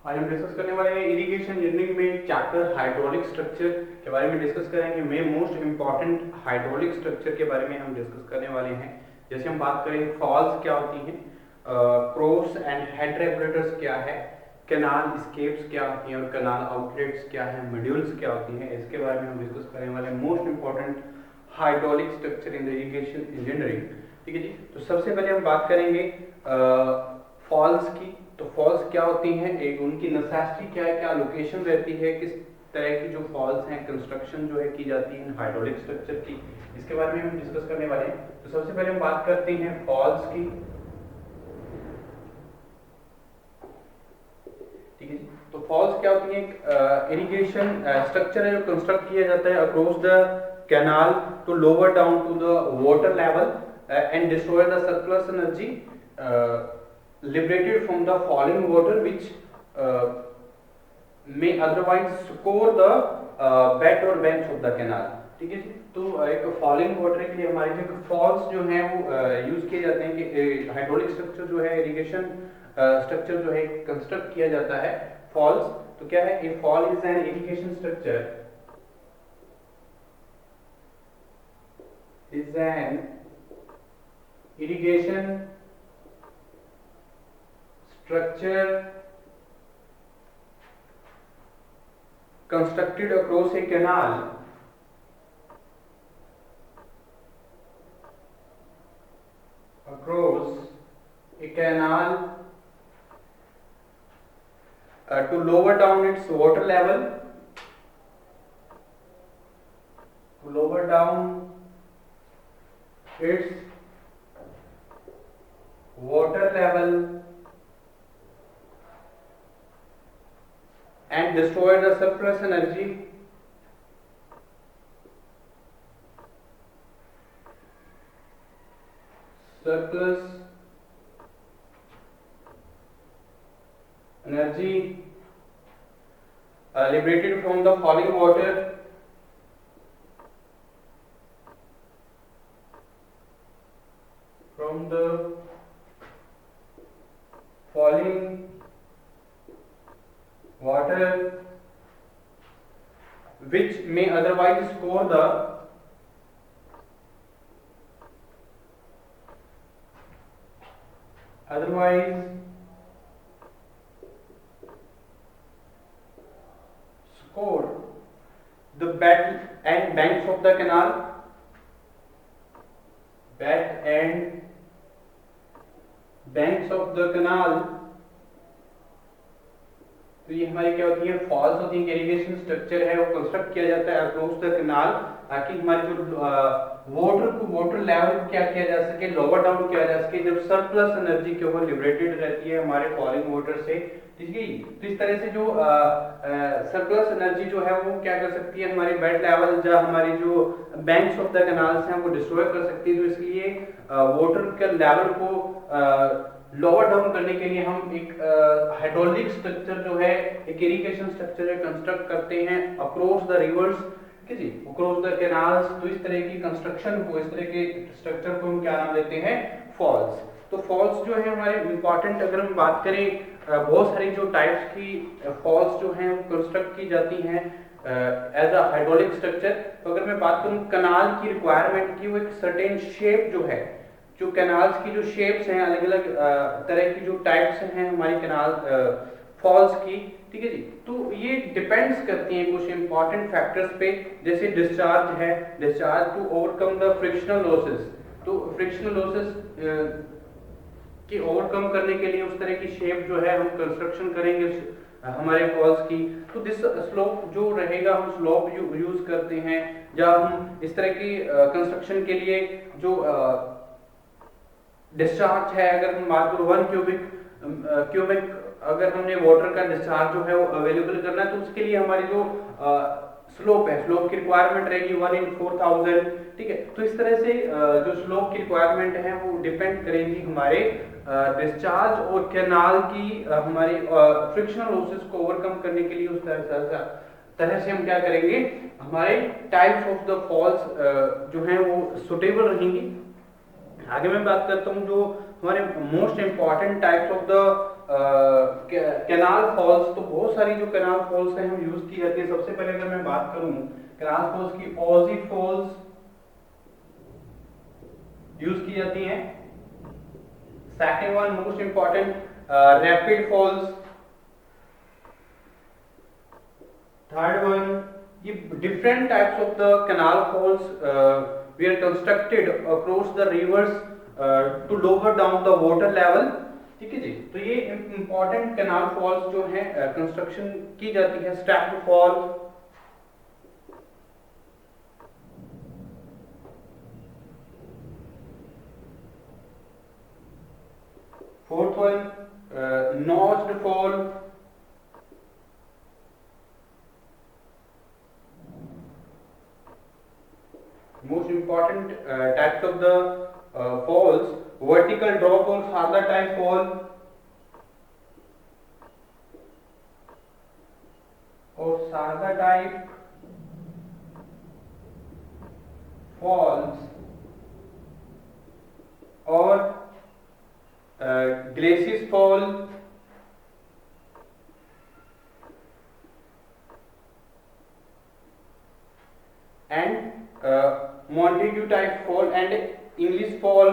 आज हम डिस्कस करने वाले हैं इरिगेशन इंजीनियरिंग में चैप्टर हाइड्रोलिक स्ट्रक्चर के बारे में डिस्कस करेंगे। में मोस्ट इंपॉर्टेंट हाइड्रोलिक स्ट्रक्चर के बारे में हम डिस्कस करने वाले हैं। जैसे हम बात करें फॉल्स क्या होती हैं, क्रॉस एंड हेड रेगुलेटर्स क्या है, कैनाल स्केप्स क्या होती हैं और कैनाल आउटलेट्स क्या है, मॉड्यूल्स क्या होती हैं, इसके बारे में हम डिस्कस करने वाले हैं। Most important hydraulic structure in the irrigation engineering. ठीक है जी। तो सबसे पहले हम बात करेंगे फॉल्स की। तो फॉल्स क्या होती हैं, एक उनकी नेसेसिटी क्या है, क्या लोकेशन रहती है, किस तरह की जो फॉल्स हैं कंस्ट्रक्शन जो है की जाती है हाइड्रोलिक स्ट्रक्चर की, इसके बारे में हम डिस्कस करने वाले हैं। तो सबसे पहले हम बात करते हैं फॉल्स की। ठीक है जी। तो फॉल्स क्या होती है, इरिगेशन स्ट्रक्चर है जो कंस्ट्रक्ट किया जाता है across the canal to lower down to the water level and destroy the surplus energy liberated from the falling water which may otherwise score the bed or banks of the canal। ठीक है जी। तो एक falling water के लिए हमारे जो false जो हैं वो यूज किए जाते हैं कि हाइड्रोलिक स्ट्रक्चर जो है इरिगेशन स्ट्रक्चर जो है कंस्ट्रक्ट किया जाता है फॉल्स। तो क्या है, a fall is an irrigation structure is an irrigation structure constructed across a canal to lower down its water level, to lower down its water level and destroy the surplus energy liberated from the falling water which may otherwise score the bed and banks of the canal, bed and banks of the canal। तो ये हमारी क्या होती है, false होती है। Irrigation structure है वो कंस्ट्रक्ट किया जाता है अक्रॉस द कैनाल ताकि हमारे जो वाटर लेवल को क्या किया जा सके, लोअर डाउन किया जा सके, जब सरप्लस एनर्जी के वो लिबरेटेड रहती है हमारे फॉलिंग वाटर से। ठीक है। तो इस तरह से जो सरप्लस एनर्जी जो है वो क्या कर सकती है, हमारी बेड लेवल या हमारी जो बैंक्स ऑफ द कैनाल्स हैं वो डिस्ट्रॉय कर सकती है। तो इसलिए वाटर के लेवल को लोअर डाउन करने के लिए हम एक हाइड्रोलिक स्ट्रक्चर जो है, एक इरिगेशन स्ट्रक्चर कंस्ट्रक्ट करते हैं अक्रॉस द रिवर्स, ठीक है जी, अक्रॉस द कैनाल्स। तो इस तरह की कंस्ट्रक्शन को, इस तरह के स्ट्रक्चर को हम क्या नाम देते हैं, फॉल्स। तो फॉल्स जो है हमारे इंपॉर्टेंट, अगर हम बात करें बहुत सारी जो टाइप्स की फॉल्स जो हैं वो कंस्ट्रक्ट की जाती हैं एज अ हाइड्रोलिक स्ट्रक्चर। तो अगर मैं बात करूं कनाल की रिक्वायरमेंट की, वो एक सर्टेन शेप जो है, जो कैनाल्स की जो शेप्स हैं, अलग अलग तरह की जो टाइप्स हैं हमारी कैनाल फॉल्स की। ठीक है जी। तो ये डिपेंड्स करती हैं कुछ इंपॉर्टेंट फैक्टर्स पे, जैसे डिस्चार्ज है, discharge to overcome the frictional losses. तो फ्रिक्शनल लॉसेस कि ओवरकम करने के लिए उस तरह की शेप जो है हम कंस्ट्रक्शन करेंगे हमारे फॉल्स की। तो दिस स्लोप जो रहेगा हम स्लोप यूज करते हैं, या हम इस तरह की कंस्ट्रक्शन के लिए जो डिस्चार्ज है, अगर हम बात करें 1 क्यूबिक अगर हमने वाटर का डिस्चार्ज जो है वो अवेलेबल करना है, तो उसके लिए हमारी जो स्लोप है, स्लोप की रिक्वायरमेंट रहेगी 1/4000। ठीक है। तो इस तरह से जो स्लोप की रिक्वायरमेंट है वो डिपेंड करेगी हमारे डिस्चार्ज और कैनाल की हमारी फ्रिक्शनल लॉसेस को ओवरकम करने के लिए। उस तरह से हम क्या करेंगे, हमारे टाइप्स ऑफ द फॉल्स जो हैं वो सुटेबल रहेंगी। आगे मैं बात करता हूँ जो हमारे most important types of the canal falls, तो बहुत सारी जो कैनाल फॉल्स हैं हम यूज की जाती है। सबसे पहले अगर मैं बात करूं कैनाल फॉल्स की, ऑजी फॉल्स यूज की जाती हैं। Second one most important, rapid falls. Third one, ये different types of the canal falls we are constructed across the rivers to lower down the water level. ठीक है जी, तो ये इंपॉर्टेंट कैनाल फॉल्स जो है कंस्ट्रक्शन की जाती है। Stepped fall, fourth one notched fall, most important types of the falls, vertical drop or सादा type fall और सादा type falls और glacis fall and Montague type fall and English fall.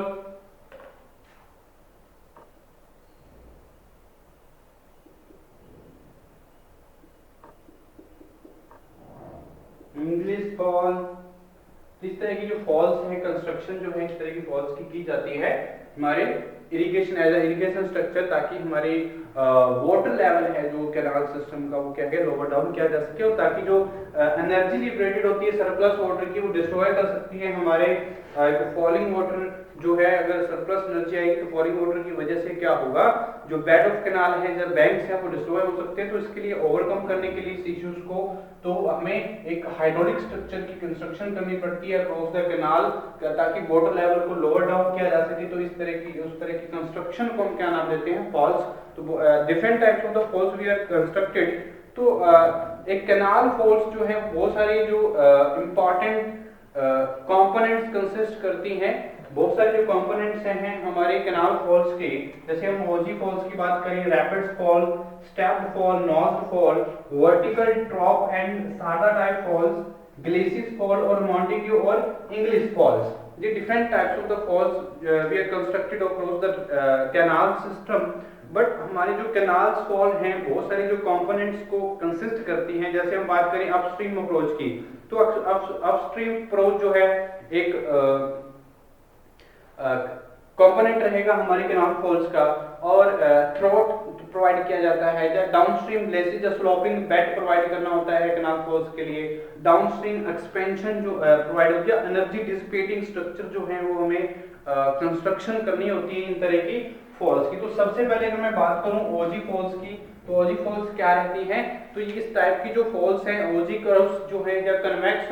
English fall, इस तरह की जो फॉल्स हैं, construction जो है इस तरह की फॉल्स की जाती है हमारे इरिगेशन एज इरिगेशन स्ट्रक्चर, ताकि हमारी वाटर लेवल है जो कैनाल सिस्टम का वो क्या है लोअर डाउन किया जा सके, और ताकि जो एनर्जी लिबरेटेड होती है सरप्लस वाटर की वो डिस्ट्रॉय कर सकती है हमारे फॉलिंग वाटर जो है। अगर सरप्लस एनर्जी आएगी तो फॉलिंग वाटर की वजह से क्या होगा, जो बेड ऑफ कैनाल है, जो बैंक्स है वो डिस्ट्रॉय हो सकते हैं। तो इसके लिए ओवरकम करने के लिए इस इश्यूज को, तो हमें एक हाइड्रोलिक स्ट्रक्चर की कंस्ट्रक्शन करनी पड़ती है अक्रॉस द कैनाल, ताकि वाटर लेवल को लोअर डाउन किया जा सके। तो इस तरह की उस तरह की कंस्ट्रक्शन को हम क्या नाम देते हैं, फॉल्स। तो different types of the falls we are constructed. तो एक कैनाल फॉल्स जो है बहुत सारी जो इंपॉर्टेंट कंपोनेंट्स कंसिस्ट करती हैं। बहुत सारे जो कंपोनेंट्स हैं हमारे कैनाल फॉल्स के, जैसे हम ओजी फॉल्स की बात करें, rapid fall, stepped fall, notched fall, vertical drop and Sarda type falls, glacis fall और मॉन्टेग्यू और इंग्लिश फॉल्स। ये different types of the falls we are constructed across the canal system. But हमारे जो कैनाल्स फॉल हैं बहुत सारे जो components को कंसिस्ट करती हैं। जैसे हम बात करें अपस्ट्रीम अप्रोच की, तो अपस्ट्रीम अप्रोच जो है एक कंपोनेंट रहेगा हमारे कैनाल फॉल्स का, और थ्रोट प्रोवाइड किया जाता है। जब डाउनस्ट्रीम ग्लेसिस या स्लोपिंग बेड प्रोवाइड करना होता है कैनाल फॉल्स के लिए, डाउनस्ट्रीम एक्सपेंशन जो प्रोवाइड होती है, एनर्जी डिसिपेटिंग स्ट्रक्चर जो है वो हमें कंस्ट्रक्शन करनी होती है इन तरह की फॉल्स की। तो सबसे पहले अगर मैं बात करूं ओजी फॉल्स की, तो ओजी फॉल्स क्या रहती हैं, तो ये इस टाइप की जो फॉल्स हैं, ओजी कर्व्स जो है या कन्वेक्स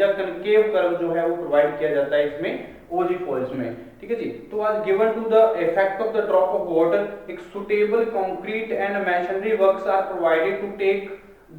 या कनकेव कर्व जो है वो प्रोवाइड किया जाता है इसमें ओजी फॉल्स में। ठीक है जी, तो आज given to the effect of the drop of water, एक suitable concrete and masonry works are provided to take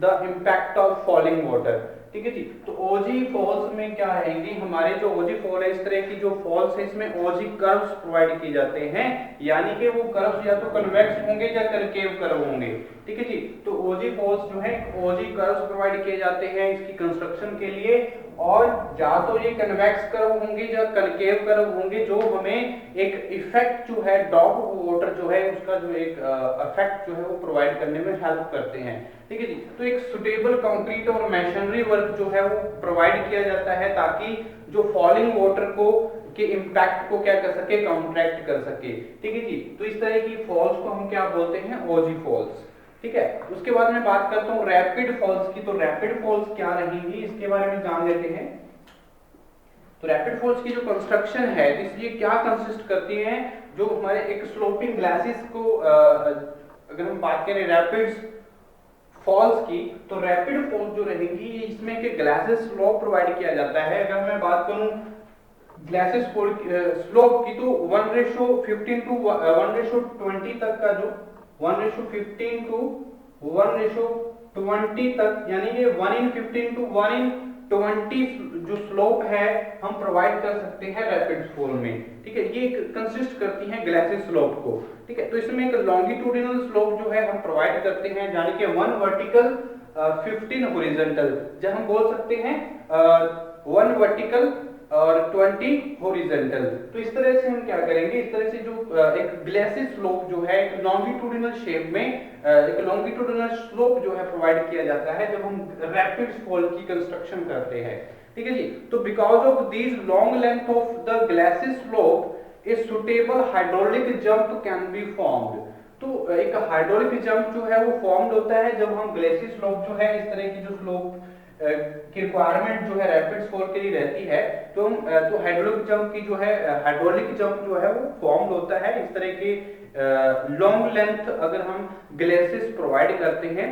the impact of falling water. ठीक है जी, तो ओजी फॉल्स में क्या रहेंगी, हमारे जो ओजी फॉल है, इस तरह की जो फॉल्स है इसमें ओजी कर्व्स प्रोवाइड किए जाते हैं, यानी कि वो कर्व्स या तो कन्वेक्स होंगे या कनकेव कर्व होंगे। ठीक है जी, तो ओजी फॉल्स जो है ओजी कर्व्स प्रोवाइड किए जाते हैं इसकी कंस्ट्रक्शन के लिए, और या तो ये कन्वेक्स कर्व होंगे या कनकेव कर्व होंगे, जो हमें एक इफेक्ट जो है ड्रॉप ऑफ वाटर जो है उसका जो एक इफेक्ट जो है वो प्रोवाइड करने में हेल्प करते हैं। ठीक है जी, तो एक सुटेबल कंक्रीट और मैशनरी वर्क जो है वो प्रोवाइड किया जाता है, ताकि जो फॉलिंग वाटर को के इम्पैक्ट को क्या कर सके, काउंटरैक्ट कर सके। ठीक है जी, तो इस तरह की फॉल्स को हम क्या बोलते हैं, ओजी फॉल्स। ठीक है, उसके बाद मैं बात करता हूँ रैपिड फॉल्स की। तो रैपिड फॉल्स क्या रहेंगी इसके बारे में जान लेते हैं। तो रैपिड फॉल्स की जो कंस्ट्रक्शन है इसलिए क्या कंसिस्ट करती हैं, जो हमारे एक स्लोपिंग ग्लासेस को अगर हम बात करें रैपिड फॉल्स की, तो रैपिड फॉल्स जो रहेंगी इसमें के ग्लासेस स्लोप प्रोवाइड किया जाता है। अगर मैं बात करूं ग्लासेस स्लोप की, तो 1:15 टू 1:20 तक का जो 1:15 टू 1:20 तक, यानी कि 1:15 टू 1:20 20 जो स्लोप है हम प्रोवाइड कर सकते हैं रैपिड फॉल में, ठीक है। ये कंसिस्ट करती हैं ग्लेसियर स्लोप को, ठीक है। तो इसमें एक लॉन्गिट्यूडिनल स्लोप जो है हम प्रोवाइड करते हैं, यानी कि 1 वर्टिकल 15 हॉरिजॉन्टल, जब हम बोल सकते हैं 1 वर्टिकल और 20 हॉरिजॉन्टल। तो इस तरह से हम क्या करेंगे, इस तरह से जो एक ग्लेसियर स्लोप जो है एक लॉन्गिट्यूडिनल शेप में एक लॉन्गिट्यूडिनल स्लोप जो है प्रोवाइड किया जाता है जब हम रैपिड फॉल की कंस्ट्रक्शन करते हैं, ठीक है जी। तो because of these long length of the glacier slope a suitable hydraulic jump can be formed. तो एक हाइड्रोलिक जंप जो है वो फॉर्म्ड होता है जब हम ग्लेसियर स्लोप जो है, इस तरह की जो स्लोप की रिक्वायरमेंट जो है रैपिड फॉल के लिए रहती है, तो हम तो हाइड्रोलिक जंप की जो है हाइड्रोलिक जंप जो है वो फॉर्म्ड होता है इस तरह के लॉन्ग लेंथ अगर हम ग्लेसियर्स प्रोवाइड करते हैं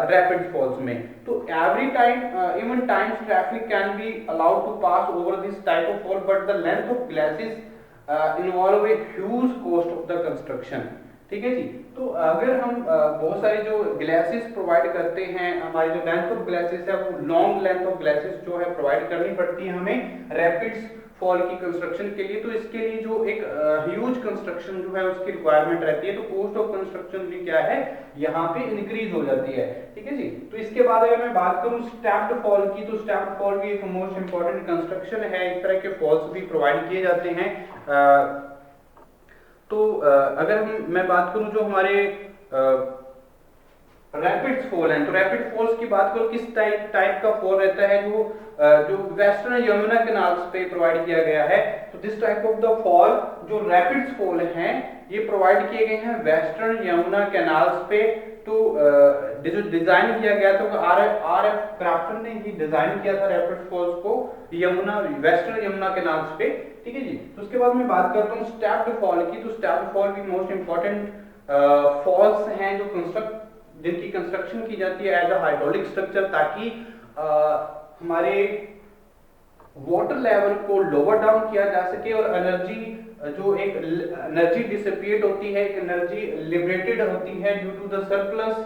रैपिड फॉल्स में। तो every time even times traffic can be allowed to pass over this type of fall, but the length of glaciers involve a huge cost of the construction, ठीक है जी। तो अगर हम बहुत सारे जो ग्लेसियर्स प्रोवाइड करते हैं, हमारी जो लेंथ ऑफ ग्लेसियर्स है वो लॉन्ग लेंथ ऑफ ग्लेसियर्स जो है प्रोवाइड करनी पड़ती है हमें रैपिड फॉल की कंस्ट्रक्शन के लिए। तो इसके लिए जो एक ह्यूज कंस्ट्रक्शन जो है उसकी रिक्वायरमेंट रहती है, तो कॉस्ट ऑफ कंस्ट्रक्शन भी क्या है यहाँ पे इंक्रीज हो जाती है, ठीक है जी। तो इसके बाद अगर मैं बात करूँ स्टेप्ड फॉल की, तो स्टेप्ड फॉल भी एक मोस्ट इंपॉर्टेंट कंस्ट्रक्शन है, इस तरह के फॉल्स भी प्रोवाइड किए जाते हैं। तो अगर मैं बात करूं जो हमारे रैपिड फॉल है, तो रैपिड फॉल्स की बात करो किस टाइप का फॉल रहता है जो वेस्टर्न यमुना कैनाल्स पे प्रोवाइड किया गया है। तो this type of the fall जो रैपिड फॉल हैं ये प्रोवाइड किए गए हैं वेस्टर्न यमुना कैनाल्स पे। तो जो डिजाइन किया गया था आर एफ क्राफ्टन ने ही डिजाइन किया था रैपिड फॉल्स को यमुना वेस्टर्न यमुना कैनाल्स पे, ठीक है जी। तो उसके बाद मैं बात करता हूँ स्टेप्ड फॉल की। तो स्टेप्ड फॉल भी मोस्ट इंपॉर्टेंट फॉल्स हैं जो जिनकी कंस्ट्रक्शन की जाती है एज अ हाइड्रोलिक स्ट्रक्चर, ताकि हमारे वाटर लेवल को लोअर डाउन किया जा सके और एनर्जी जो एक एनर्जी डिसिपेट होती है, एक एनर्जी लिबरेटेड होती है due to the surplus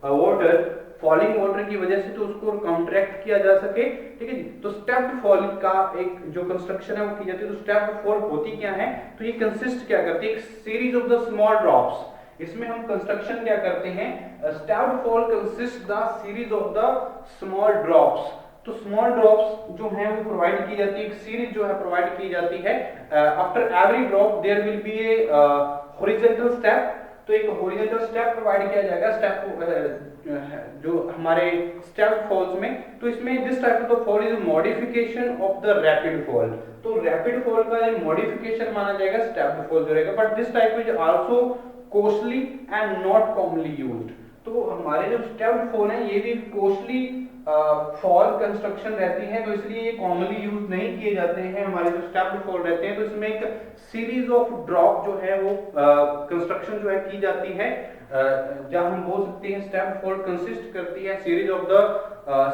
water, falling water की वजह से, तो उसको कॉन्ट्रैक्ट किया जा सके, ठीक है जी। तो स्टेप्ड फॉल का एक जो कंस्ट्रक्शन है वो की जाती है। तो स्टेप्ड फॉल होती क्या है, तो ये कंसिस्ट क्या करती है, एक series of the small drops. इसमें हम कंस्ट्रक्शन क्या करते हैं, stepped fall consist the series of the small drops. तो स्मॉल ड्रॉप्स जो हैं वो प्रोवाइड की जाती है, एक सीरीज जो है प्रोवाइड की जाती है। After every drop there will be a horizontal step. तो एक हॉरिजॉन्टल स्टेप प्रोवाइड किया जाएगा स्टेप जो हमारे स्टेप फॉल्स में। तो इसमें this type of the fall is modification of the rapid fall. तो रैपिड फॉल का एक मॉडिफिकेशन माना जाएगा स्टेप्ड फॉल जो रहेगा, but this type is also costly and not commonly used. तो हमारे जो स्टेप्ड फॉल है ये भी कॉस्टली फॉल कंस्ट्रक्शन रहती है, तो इसलिए ये कॉमनली यूज नहीं किए जाते हैं हमारे जो स्टेप्ड फॉल रहते हैं। तो इसमें एक सीरीज ऑफ ड्रॉप जो है वो कंस्ट्रक्शन जो है की जाती है, जहां हम बोल सकते हैं स्टेप्ड फॉल कंसिस्ट करती है series of the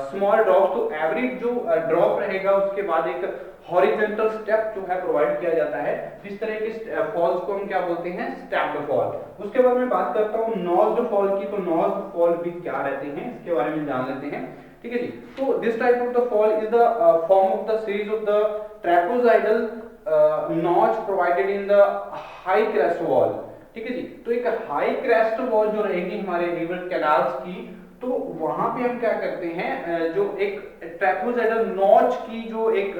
small drop. तो एवरेज जो ड्रॉप रहेगा उसके बाद एक हॉरिजॉन्टल स्टेप जो है प्रोवाइड किया जाता है। इस तरह के फॉल्स को हम क्या बोलते हैं, स्टेप्ड फॉल। उसके बाद मैं बात करता हूँ नॉज्ड फॉल की। तो नॉज्ड फॉल भी क्या रहते हैं इसके बारे में जान लेते हैं, ठीक है जी। तो this type of the fall is the form of the series of the trapezoidal notch provided in the high crest wall, ठीक है जी। तो एक हाई क्रेस्ट वॉल जो रहेगी हमारे रिवर कैनाल्स की, तो वहां पे हम क्या करते हैं, जो एक ट्रेपेजोइडल नॉच की जो एक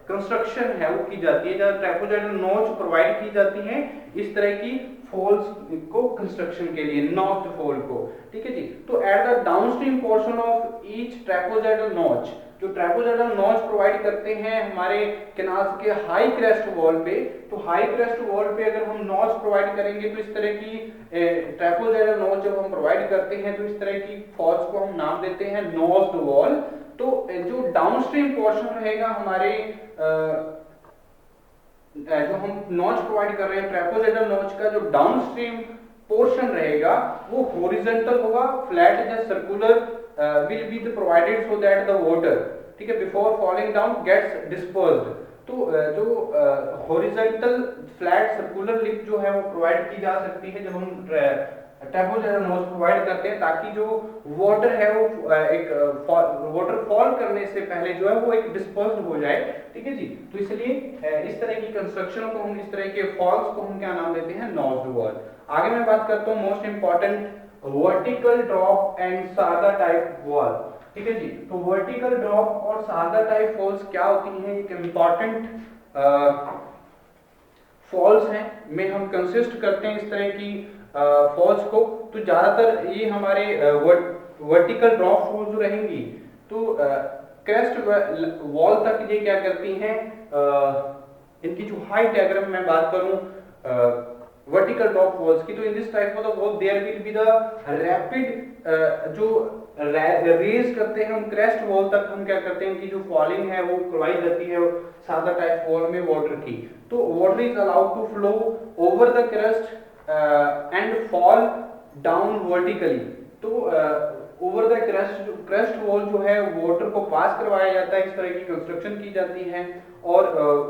कंस्ट्रक्शन है वो की जाती है, जहां ट्रेपेजोइडल नॉच प्रोवाइड की जाती है इस तरह की फॉल्स को कंस्ट्रक्शन के लिए, नॉच्ड फॉल को, ठीक है जी। तो at the downstream portion of each trapezoidal notch, जो ट्रेपेजोइडल नॉच प्रोवाइड करते हैं हमारे कैनाल्स के हाई क्रेस्ट वॉल पे, तो हाई क्रेस्ट वॉल पे अगर हम नॉच प्रोवाइड करेंगे तो इस तरह की ट्रेपेजोइडल नॉच जब हम प्रोवाइड करते हैं तो इस तरह की फॉल्स को हम नाम देते हैं नॉच्ड वॉल। तो जो डाउनस्ट्रीम पोर्शन रहेगा हमारे जो हम नॉच प्रोवाइड कर रहे हैं ट्रेपेजोइडल नॉच का जो डाउनस्ट्रीम पोर्शन रहेगा वो हॉरिजॉन्टल होगा, फ्लैट या circular will be provided so that the water, ठीक है, before falling down gets dispersed। तो जो हॉरिजॉन्टल फ्लैट सर्कुलर लिप जो है वो प्रोवाइड की जा सकती है जब हम टैबू जैसा नोज प्रोवाइड करते हैं ताकि जो वाटर है वो एक वाटर फॉल करने से पहले जो है वो एक डिस्पर्स हो जाए, ठीक है जी। तो इसलिए इस तरह की कंस्ट्रक्शन को हम, इस तरह के फॉल्स को हम क्या नाम देते हैं, नोज्ड वॉल। आगे मैं बात करता हूँ most important vertical drop and Sarda type wall, ठीक है जी। तो वर्टिकल ड्रॉप और सादा टाइप फॉल्स क्या होती हैं, एक इंपॉर्टेंट फॉल्स हैं में हम कंसिस्ट करते हैं इस तरह की फॉल्स को। तो ज्यादातर ये हमारे वर्टिकल ड्रॉप फॉल्स जो रहेंगी तो क्रेस्ट वॉल तक ये क्या करती हैं, इनकी जो हाइट है, अगर मैं बात करूं वर्टिकल ड्रॉप फॉल्स की, तो in this type of the wall there will be the rapid जो रेज करते हैं हम क्रेस्ट वॉल तक, हम क्या करते हैं कि जो फॉलिंग है वो करवाई जाती है सादा टाइप वॉल में वाटर की। तो water is allowed to flow over the crust and fall down vertically. तो ओवर द क्रस्ट वॉल जो है वाटर को पास करवाया जाता है, इस तरह की कंस्ट्रक्शन की जाती है और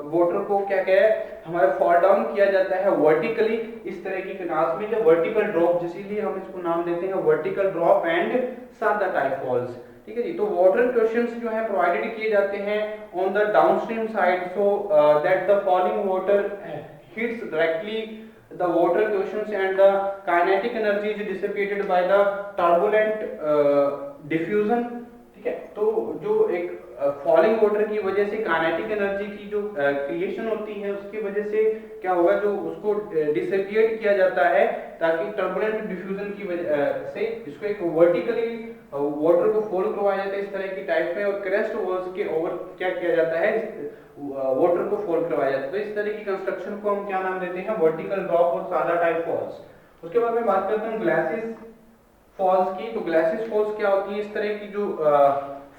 वाटर को क्या क्या है हमारा फॉल डाउन किया जाता है वर्टिकली इस तरह की कैनाल्स में, जब वर्टिकल ड्रॉप, इसीलिए हम इसको नाम देते हैं vertical drop and Sarda type false, ठीक है जी। तो वाटर क्वेश्चंस जो है प्रोवाइडेड किए जाते हैं on the downstream side so that the falling water hits directly the water questions and the kinetic energy is dissipated by the turbulent diffusion, ठीक है। तो जो एक फॉलिंग वाटर की वजह से काइनेटिक एनर्जी की जो क्रिएशन होती है उसकी वजह से क्या होगा, जो उसको डिसिपेट किया जाता है ताकि टर्बुलेंट डिफ्यूजन की वजह से इसको एक वर्टिकली वाटर को फॉल करवाया जाता है इस तरह की टाइप में, और क्रेस्ट वॉल्स के ओवर क्या किया जाता है, वाटर को फॉल करवाया जाता है। तो इस तरह की कंस्ट्रक्शन को हम क्या नाम देते हैं, वर्टिकल ड्रॉप और सादा टाइप फॉल्स। उसके बाद में बात करते हैं ग्लासेस फॉल्स की। तो ग्लासेस फॉल्स क्या होती है, इस तरह की जो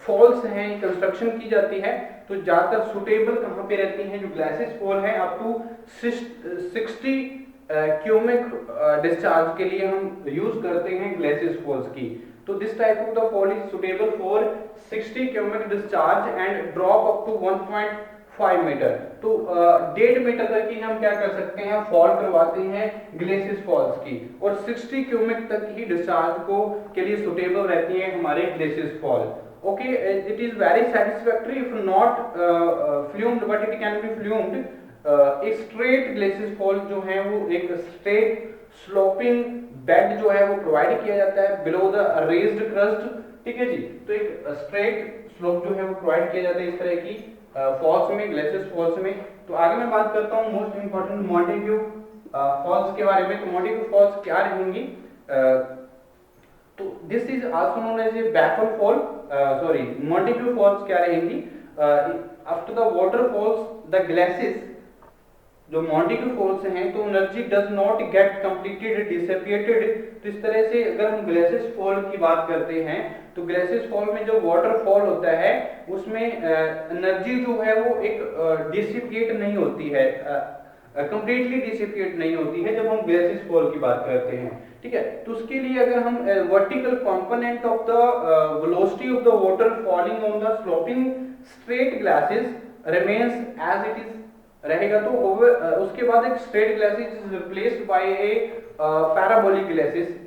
फॉल्स हैं कंस्ट्रक्शन की जाती है तो ज्यादातर सुटेबल कहाँ पे रहती हैं, जो ग्लासेस फॉल है अप टू 60 क्यूबिक डिस्चार्ज के लिए हम यूज करते हैं ग्लासेस फॉल्स की। तो this type of the fall is suitable for 60 cubic discharge and drop up to 1.5 metre. तो 1.5 मीटर तक ही हम क्या कर सकते हैं, फॉल करवाते हैं ग्लेसियस फॉल्स की, और 60 क्यूबिक तक ही डिस्चार्ज को के लिए सुटेबल रहती हैं हमारे glacis fall. Okay, it is very satisfactory if not flumed but it can be flumed. एक स्ट्रेट ग्लेसियस फॉल जो है वो एक स्ट्रेट स्लोपिंग बेड जो है वो प्रोवाइड किया जाता है बिलो द रेज्ड क्रस्ट, ठीक है जी। तो एक स्ट्रेट स्लोप जो है वो प्रोवाइड किया जाता है इस तरह की फॉल्स में, ग्लेसियस फॉल्स में। तो आगे मैं बात करता हूँ मोस्ट इंपॉर्टेंट मॉन्टेग्यू फॉल्स के बारे में। तो मॉन्टेग्यू फॉल्स क्या रहेंगी, तो this is also known as a baffle fall, sorry Montague falls क्या रहेंगी, after the waterfalls the glacis जो मॉन्टेग्यू फॉल्स हैं तो energy does not get completed dissipated. तो इस तरह से अगर हम ग्लेसियस फॉल की बात करते हैं तो ग्लेसियस फॉल में जो वाटरफॉल होता है उसमें एनर्जी जो है वो एक डिसिपेट नहीं होती है, कंप्लीटली डिसिपेट नहीं होती है जब हम ग्लेसियस फॉल की बात करते हैं, ठीक है। तो उसके लिए अगर हम vertical component of the velocity of the water falling on the sloping straight glacis remains as it is रहेगा, तो उसके बाद एक straight glacis is replaced by a parabolic glacis.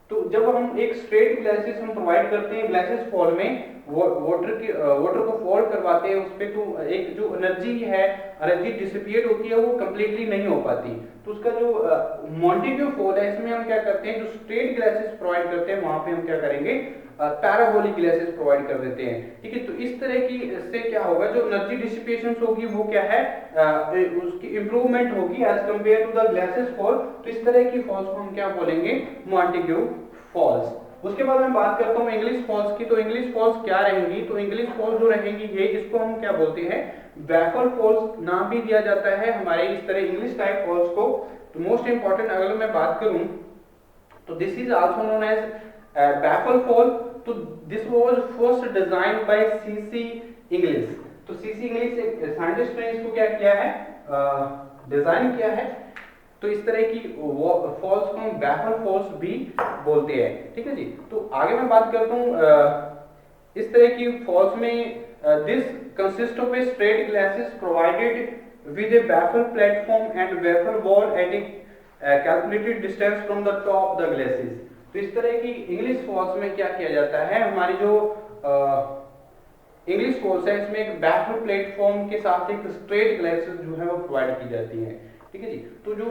तो जब हम एक स्ट्रेट ग्लासेस हम प्रोवाइड करते हैं ग्लासेस फॉल में, वाटर को फॉल करवाते हैं उस पे, तो एक जो एनर्जी है, एनर्जी डिसिपेट होती है वो कंप्लीटली नहीं हो पाती। तो उसका जो मॉन्टेग्यू फॉल है इसमें हम क्या करते हैं, जो स्ट्रेट ग्लासेस प्रोवाइड करते हैं वहां पे हम क्या करेंगे, पैराबोलिक ग्लासेस प्रोवाइड कर देते हैं, ठीक है। तो इस तरह की इससे क्या होगा, जो एनर्जी डिसिपेशन होगी वो क्या है, उसकी इंप्रूवमेंट होगी as compare to the glacis fall. तो इस तरह की फॉल्स को हम क्या बोलेंगे, मॉन्टेग्यू फॉल्स। उसके बाद मैं बात करता हूँ इंग्लिश फॉल्स की। तो इंग्लिश फॉल्स क्या रहेंगी, तो इंग्लिश फॉल्स जो रहेंगी ये, इसको हम क्या बोलते हैं, बैफल फॉल्स नाम भी दिया जाता है हमारे इस तरह इंग्लिश टाइप फॉल्स को। तो मोस्ट इंपॉर्टेंट अगर मैं बात करूं तो this is also known as baffle fall. तो this was first designed by CC Inglis. तो सीसी इंग्लिश एक साइंटिस्ट ने इसको क्या किया है, डिजाइन किया है। तो इस तरह की फॉल्स को हम बैफल फॉल्स भी बोलते हैं, ठीक है जी। तो आगे मैं बात करता हूँ इस तरह की फॉल्स में, this consist of a straight glacis provided with a baffle platform and baffle wall calculated distance from the top of the glacis. तो इस तरह की इंग्लिश फॉल्स में क्या किया जाता है, हमारी जो इंग्लिश फॉल्स है इसमें एक बैकवर्ड प्लेटफॉर्म के साथ एक स्ट्रेट ग्लेसिस जो है वो प्रोवाइड की जाती है। ठीक है जी। तो जो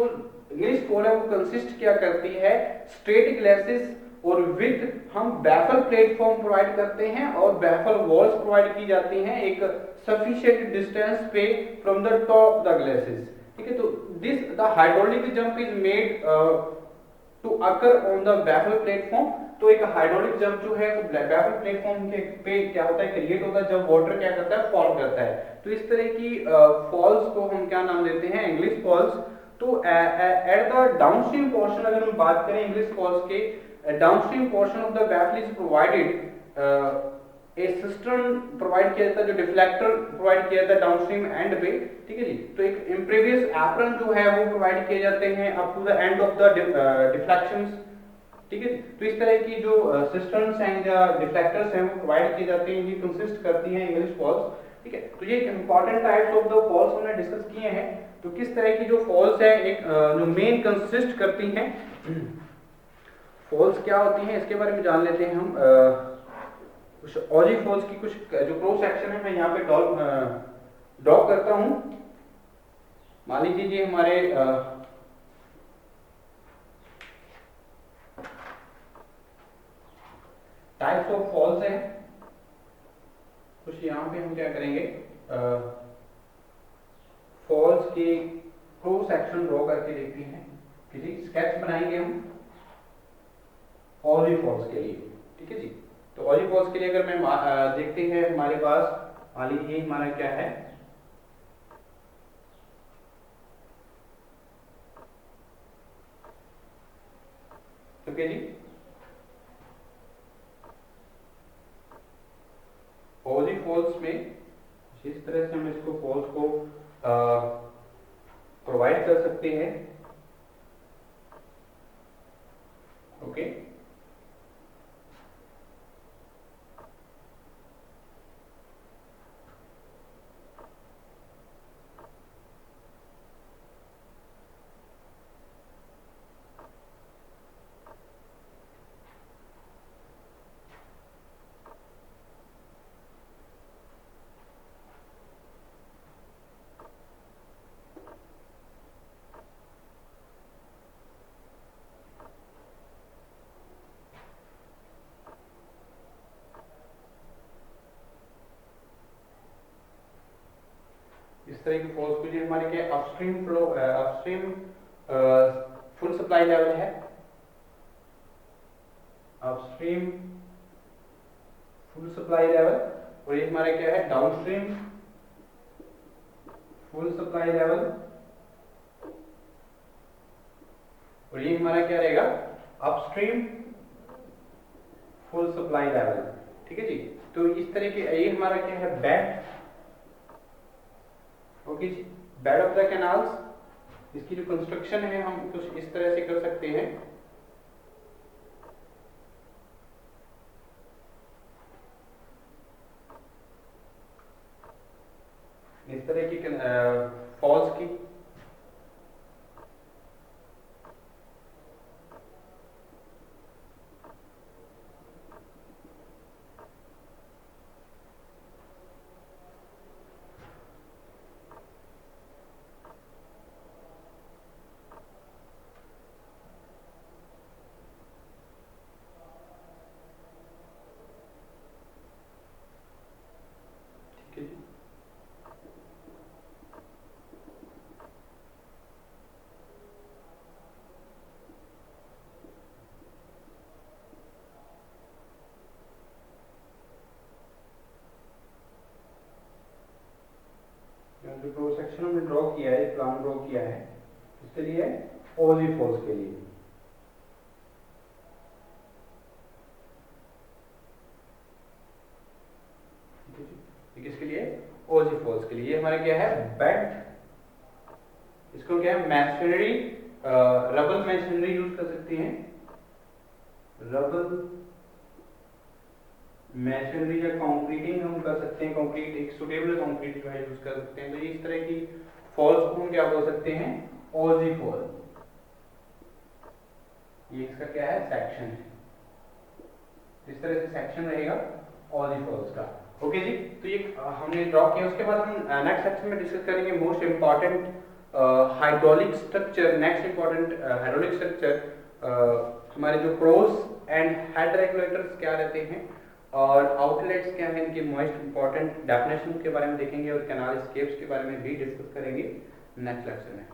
इंग्लिश फॉल है वो कंसिस्ट क्या करती है, स्ट्रेट ग्लेसिस और विथ हम बैफल प्लेटफॉर्म प्रोवाइड करते हैं और बैफल वॉल्स प्रोवाइड की जाती हैं एक सफिशिएंट डिस्टेंस पे from the top the glacis. ठीक है। तो this the hydraulic jump is made to occur on the baffle platform. तो एक हाइड्रोलिक जंप जो है वो बैफल प्लेटफॉर्म के पे क्या होता है, क्रिएट होता है जब वाटर क्या करता है, फॉल करता है। तो इस तरह की फॉल्स को हम क्या नाम देते हैं, इंग्लिश फॉल्स। तो एट द डाउनस्ट्रीम पोर्शन अगर हम बात करें इंग्लिश फॉल्स के, downstream portion of the baffle is provided A cistern provide किया जाता है, जो डिफ्लेक्टर प्रोवाइड किया जाता है डाउनस्ट्रीम एंड पे। ठीक है जी। तो एक इम्प्रीवियस एप्रन जो है वो प्रोवाइड किए जाते हैं up to the end of the deflections. ठीक है। तो इस तरह की जो सिस्टर्न्स हैं या डिफ्लेक्टर्स हैं वो प्रोवाइड किए जाते हैं, ये कंसिस्ट करती हैं इंग्लिश फॉल्स। ठीक है। तो ये important types of the falls हमने डिस्कस किए हैं। तो किस तरह की जो फॉल्स है, एक जो मेन कंसिस्ट करती हैं फॉल्स क्या होती हैं, इसके बारे में जान लेते हैं हम। कुछ ऑजी फॉल्स की कुछ जो क्रॉस सेक्शन है मैं यहाँ पे ड्रॉ करता हूं। मान लीजिए ये हमारे टाइप्स ऑफ फॉल्स हैं। कुछ यहाँ पे हम क्या करेंगे, फॉल्स के क्रॉस सेक्शन ड्रॉ करके देखते हैं, किसी स्केच बनाएंगे हम ऑजी फॉल्स के लिए। ठीक है जी। तो ऑजी फॉल्स के लिए अगर मैं देखते हैं हमारे पास, मान लीजिए हमारा क्या है, ओके जी। ऑजी फॉल्स में जिस तरह से हम इसको फॉल्स को प्रोवाइड कर सकते हैं, ओके। इस तरह की फॉल्स को जो हमारे क्या upstream flow, upstream full supply level है, अपस्ट्रीम फुल सप्लाई लेवल, और ये हमारा क्या है डाउनस्ट्रीम फुल सप्लाई लेवल, और ये हमारा क्या रहेगा अपस्ट्रीम फुल सप्लाई लेवल। ठीक है जी। तो इस तरह के ये हमारा क्या है बेड, ओके जी, बेड ऑफ द कैनाल्स। इसकी जो कंस्ट्रक्शन है हम कुछ इस तरह से कर सकते हैं। इस तरह की फॉल्स की जो क्रॉस सेक्शन हमने ड्रॉ किया है, प्लान ड्रॉ किया है, इसके लिए ओजी फॉल्स के लिए। किसके लिए, ओजी फॉल्स के लिए। ये हमारा क्या है बेड, इसको क्या है मैशनरी, रबल मैशनरी यूज कर सकते हैं, रबल मैशनरी या कंक्रीटिंग हम कर सकते हैं, कंक्रीट एक सुटेबल कंक्रीट जो है यूज कर सकते हैं। तो इस तरह की फॉल्स को हम क्या बोल सकते हैं, ओजी फॉल। ये इसका क्या है, सेक्शन है। इस तरह से सेक्शन रहेगा ऑल दी फॉल्स का। ओके जी, तो ये हमने ड्रॉ किया। उसके बाद हम नेक्स्ट सेक्शन में डिस्कस करेंगे most important hydraulic structure. Next important hydraulic structure हमारे जो प्रोस एंड हेड रेगुलेटर्स क्या रहते हैं और आउटलेट्स क्या हैं, इनके मोस्ट इम्पॉर्टेंट डेफिनेशन के बारे में देखेंगे और कैनाल स्केप्स के बारे में भी डिस्कस करेंगे नेक्स्ट लेक्चर में।